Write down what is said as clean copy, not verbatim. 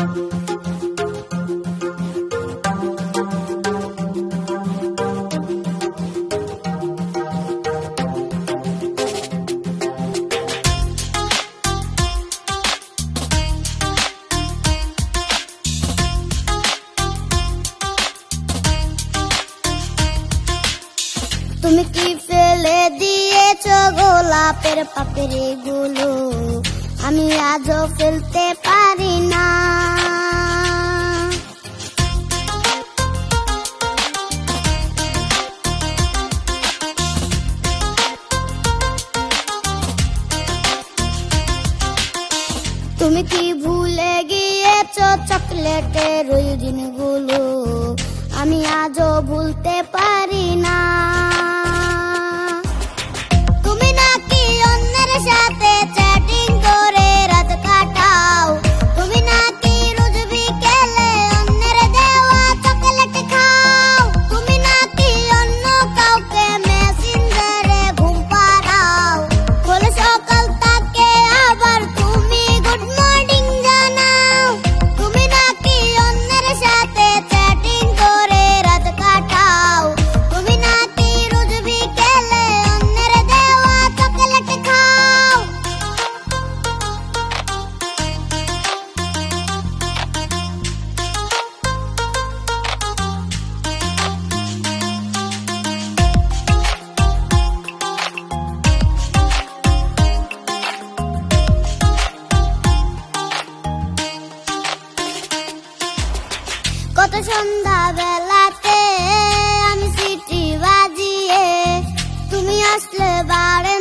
তুমি কি ফেলে দিয়েছো গোলাপের পাপড়ি গুলো, আমি আজও ফেলতে পারি না। তুমি কি ভুলে গিয়েছো চকলেটের ওই দিনগুলো, আমি আজও ভুলতে পারি না। তুমি নাকি অন্যের সাথে চ্যাটিং করে রাত কাটাও, তুমি নাকি রোজ বিকেলে অন্যের দেওয়া চকলেট খাও, তুমি নাকি অন্য কাউকে মেসেঞ্জারে ঘুম পাড়াও, বলে সকাল তাকে আবার তুমি গুড মর্নিং জানাও। তুমি নাকি অন্যের সাথে চ্যাটিং করে রাত কাটাও, তুমি নাকি রোজ বিকেলে অন্যের দেওয়া চকলেট খাও। কত সন্ধ্যা বেলাতে আমি সিটি বাজিয়ে তুমি আসলে বারে